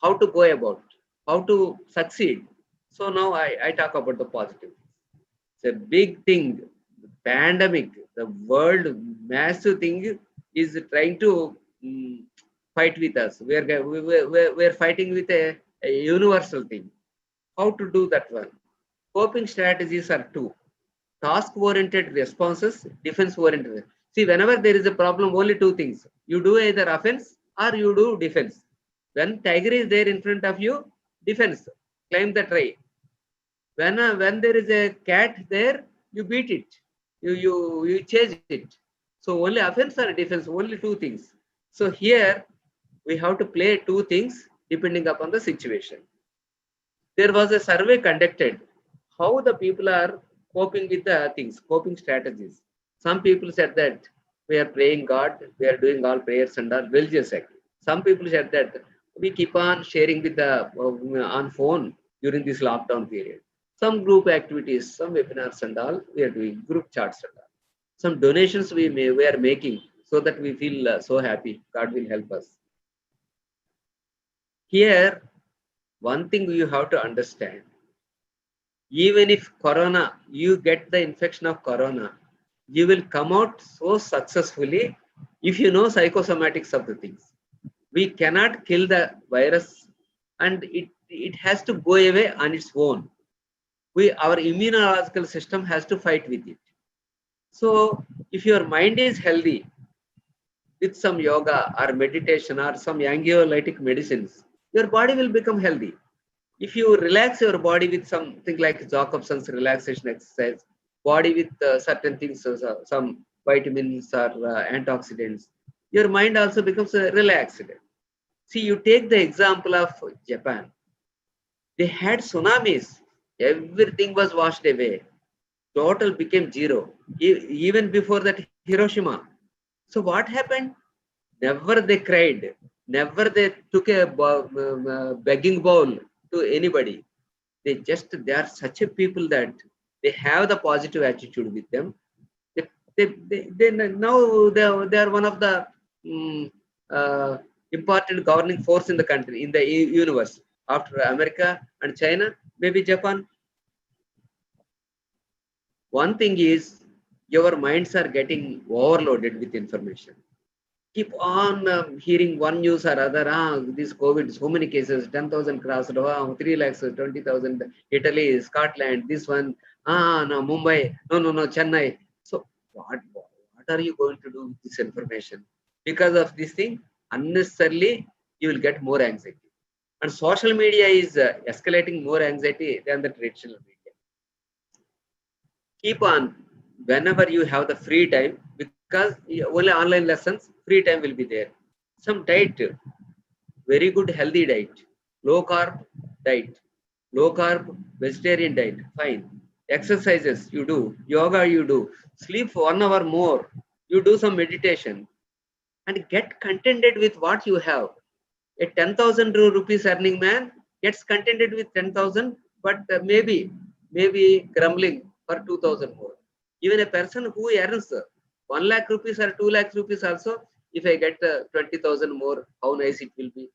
how to go about, how to succeed. So now I talk about the positive. It's a big thing. The pandemic, the world massive thing is trying to fight with us. We're fighting with a universal thing. How to do that one? Coping strategies are two. Task-oriented responses, defense-oriented. See, whenever there is a problem, only two things. You do either offense or you do defense. When tiger is there in front of you, defense, climb the tree. When there is a cat there, you beat it. You chase it. So only offense or defense, only two things. So here we have to play two things depending upon the situation. There was a survey conducted how the people are coping with the things, coping strategies. Some people said that we are praying God, we are doing all prayers and all religious act. Some people said that we keep on sharing with the on phone during this lockdown period. Some group activities, some webinars and all, we are doing group charts and all. Some donations we are making so that we feel so happy. God will help us. Here, one thing you have to understand. Even if corona, you get the infection of corona, you will come out so successfully if you know psychosomatics of the things. We cannot kill the virus and it has to go away on its own. Our immunological system has to fight with it. So if your mind is healthy with some yoga or meditation or some anxiolytic medicines, your body will become healthy. If you relax your body with something like Jacobson's relaxation exercise, body with certain things, some vitamins or antioxidants, your mind also becomes relaxed. See, you take the example of Japan. They had tsunamis. Everything was washed away. Total became zero. Even before that, Hiroshima. So what happened? Never they cried. Never they took a begging bowl to anybody. They are such a people that they have the positive attitude with them. They now they are one of the um, uh, important governing force in the country, in the universe, after America and China, maybe Japan. One thing is, your minds are getting overloaded with information. Keep on hearing one news or other. This COVID, so many cases, 10,000 crossed, 3 lakhs, 20,000, Italy, Scotland, this one, no, Mumbai, no, Chennai. So what are you going to do with this information? Because of this thing, unnecessarily, you will get more anxiety. And social media is escalating more anxiety than the traditional media. Keep on, whenever you have the free time, because only online lessons, free time will be there. Some diet, very good healthy diet, low carb diet, low carb vegetarian diet, fine. Exercises you do, yoga you do, sleep 1 hour more, you do some meditation, and get contented with what you have. A 10,000 rupees earning man gets contented with 10,000, but maybe grumbling for 2,000 more. Even a person who earns 1 lakh rupees or 2 lakh rupees also, if I get 20,000 more, how nice it will be.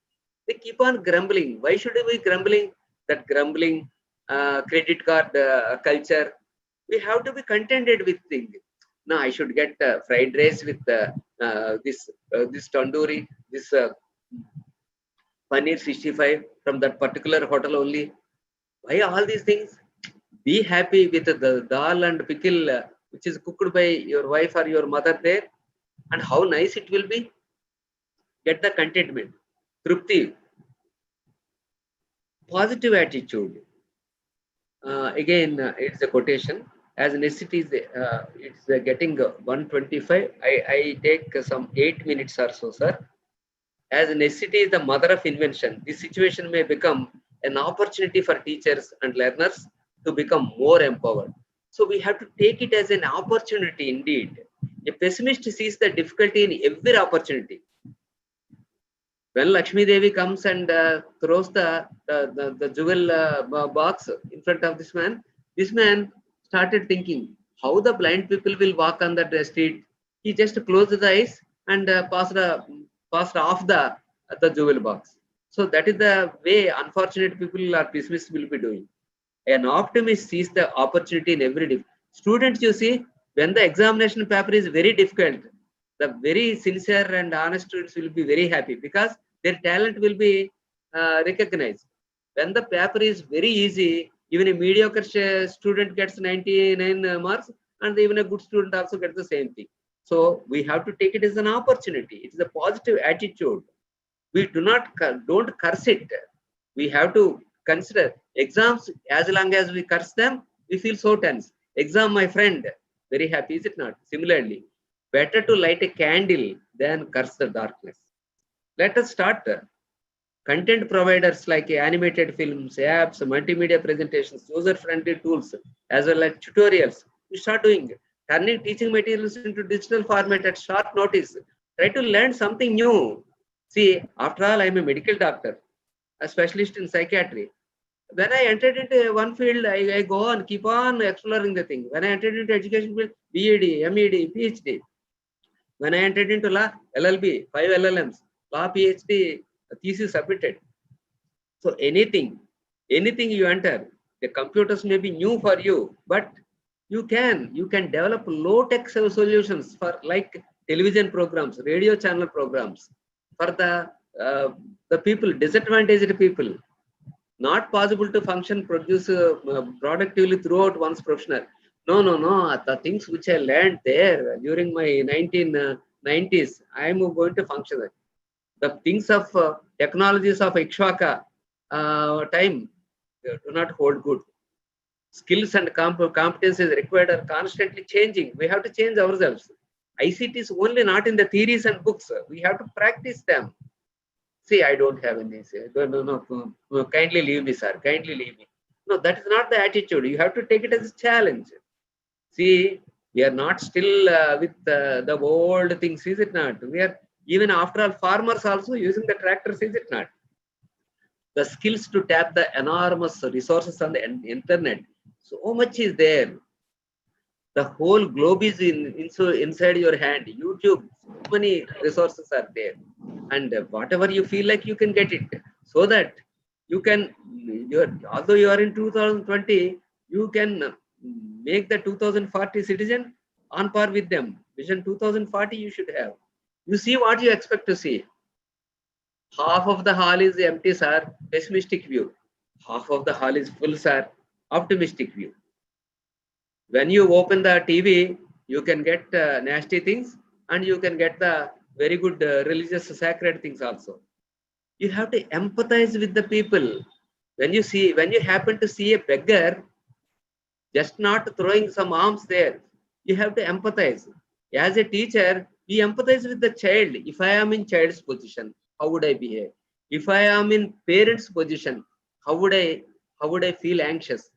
They keep on grumbling. Why should we be grumbling? That grumbling credit card culture. We have to be contented with things. No, I should get fried rice with this tandoori, this paneer 65 from that particular hotel only. Why all these things? Be happy with the dal and pickle which is cooked by your wife or your mother there, and how nice it will be. Get the contentment, trupti, positive attitude. Again, it's a quotation. As necessity is, it's getting 125. I take some 8 minutes or so, sir. As necessity is the mother of invention, this situation may become an opportunity for teachers and learners to become more empowered. So we have to take it as an opportunity indeed. A pessimist sees the difficulty in every opportunity. When Lakshmi Devi comes and throws the jewel box in front of this man started thinking how the blind people will walk on that street. He just closed the eyes and passed off the jewel box. So that is the way unfortunate people or pessimists will be doing. An optimist sees the opportunity in every students. You see, when the examination paper is very difficult, the very sincere and honest students will be very happy because their talent will be recognized. When the paper is very easy, even a mediocre student gets 99 marks, and even a good student also gets the same thing. So we have to take it as an opportunity. It is a positive attitude. We don't curse it. We have to consider exams. As long as we curse them, we feel so tense. Exam, my friend, very happy, is it not? Similarly, better to light a candle than curse the darkness. Let us start. Content providers like animated films, apps, multimedia presentations, user-friendly tools, as well as tutorials. We start doing, turning teaching materials into digital format at short notice. Try to learn something new. See, after all, I'm a medical doctor, a specialist in psychiatry. When I entered into one field, I go on, keep on exploring the thing. When I entered into education field, BEd, MEd, PhD. When I entered into law, LLB, 5 LLMs, law PhD, thesis submitted. So anything you enter, the computers may be new for you, but you can develop low-tech solutions for like television programs, radio channel programs, for the people, disadvantaged people. Not possible to function, produce productively throughout one's professional. No. The things which I learned there during my 1990s, I am going to function. The things of technologies of Ikshvaka time do not hold good. skills and competencies required are constantly changing. We have to change ourselves. ICT is only not in the theories and books. We have to practice them. See, I don't have any. No, kindly leave me, sir. Kindly leave me. No, that is not the attitude. You have to take it as a challenge. See, we are not still with the old things, is it not? We are, even after all, farmers also using the tractors, is it not? The skills to tap the enormous resources on the internet, so much is there. The whole globe is inside your hand. YouTube, so many resources are there, and whatever you feel like, you can get it. So that you can, although you are in 2020, you can make the 2040 citizen on par with them. Vision 2040 you should have. You see what you expect to see. Half of the hall is empty, sir, pessimistic view. Half of the hall is full, sir, optimistic view. When you open the TV, you can get nasty things, and you can get the very good religious sacred things also. You have to empathize with the people. When you happen to see a beggar, just not throwing some alms there, you have to empathize. As a teacher, we empathize with the child. If I am in child's position, how would I behave? If I am in parent's position, how would I feel anxious?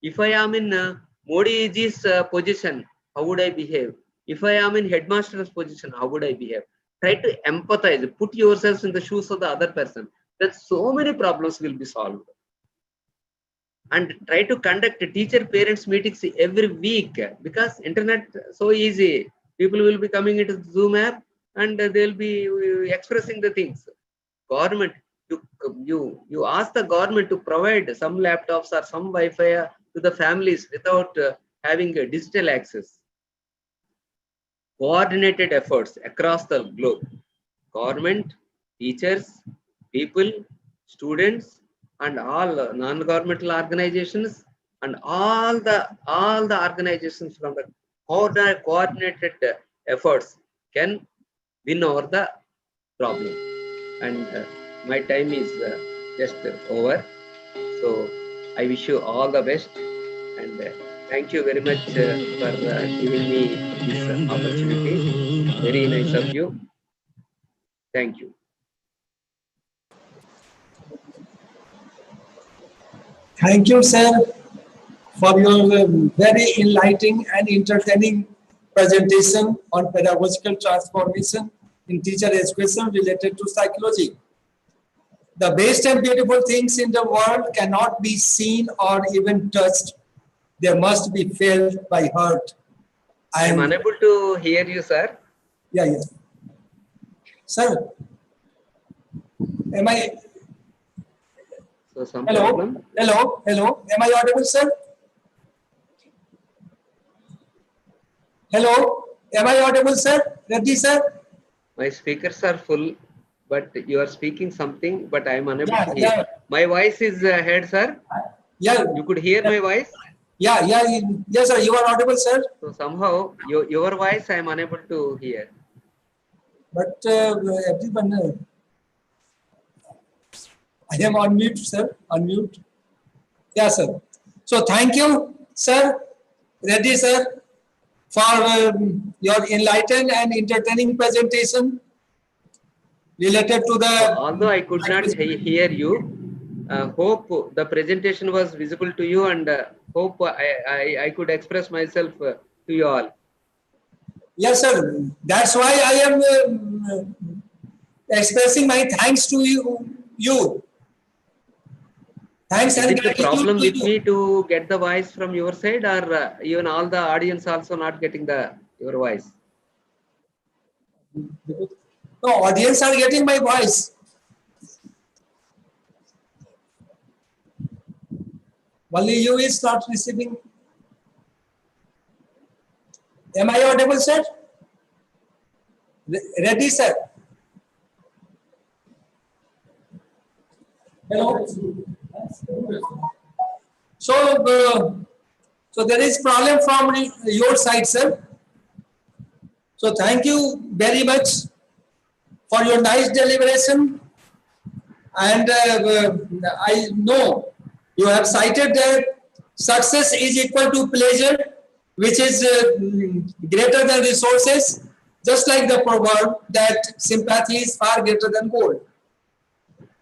If I am in Modi ji's position, how would I behave? If I am in headmaster's position, how would I behave? Try to empathize. Put yourselves in the shoes of the other person. Then so many problems will be solved. And try to conduct teacher parents meetings every week, because internet so easy. People will be coming into the Zoom app, and they'll be expressing the things. Government, you ask the government to provide some laptops or some Wi-Fi to the families without having a digital access. Coordinated efforts across the globe. Government, teachers, people, students, and all non-governmental organizations, and all the organizations from the coordinated efforts can win over the problem. And my time is just over. So I wish you all the best, and thank you very much for giving me this opportunity. Very nice of you. Thank you. Thank you, sir, for your very enlightening and entertaining presentation on pedagogical transformation in teacher education related to psychology. The best and beautiful things in the world cannot be seen or even touched. They must be felt by heart. I'm unable to hear you, sir. Yeah. Sir, am I? So some Hello? problem. Hello? Am I audible, sir? Hello? Am I audible, sir? Reddy, sir? My speakers are full, but you are speaking something, but I am unable to hear. Yeah. My voice is heard, sir. Yeah. You could hear my voice? Yeah. Yes, sir. You are audible, sir. So somehow your voice I am unable to hear. But everyone, I am on mute, sir. On mute. Yeah, sir. So thank you, sir, Reddy, sir, for your enlightened and entertaining presentation related to the. Although I could not hear you, hope the presentation was visible to you, and hope I could express myself to you all. Yes, sir. That's why I am expressing my thanks to you. Thanks. Is it the problem with me to get the voice from your side, or even all the audience also not getting your voice? No, audience are getting my voice. Only you is not receiving. Am I audible, sir? Ready, sir? Hello. So there is problem from your side, sir. So thank you very much for your nice deliberation. And I know you have cited that Success is equal to pleasure, which is greater than resources, just like the proverb that sympathy is far greater than gold.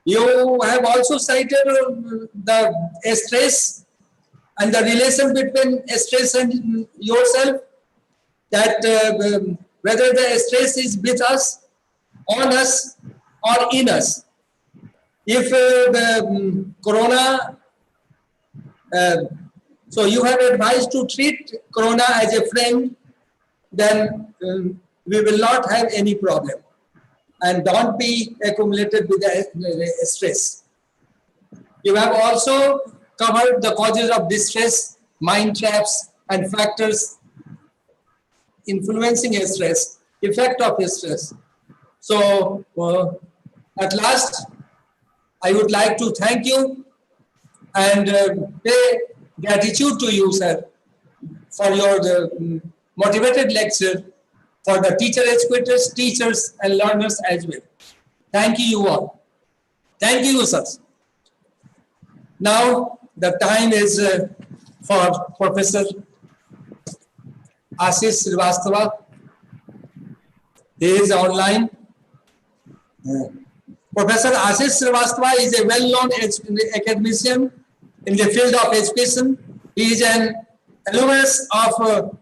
You have also cited the stress and the relation between stress and yourself, that whether the stress is with us, on us, or in us. If the corona, so you have advised to treat corona as a friend, then we will not have any problem. And don't be accumulated with the stress. You have also covered the causes of distress, mind traps, and factors influencing stress, effect of stress. So, at last, I would like to thank you and pay gratitude to you, sir, for your motivated lecture, for the teacher educators, teachers, and learners as well. Thank you all. Thank you, sir. Now, the time is for Professor Ashish Srivastava. He is online. Professor Ashish Srivastava is a well-known academician in the field of education. He is an alumnus of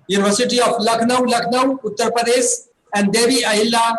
University of Lucknow, Uttar Pradesh, and Devi Ahilya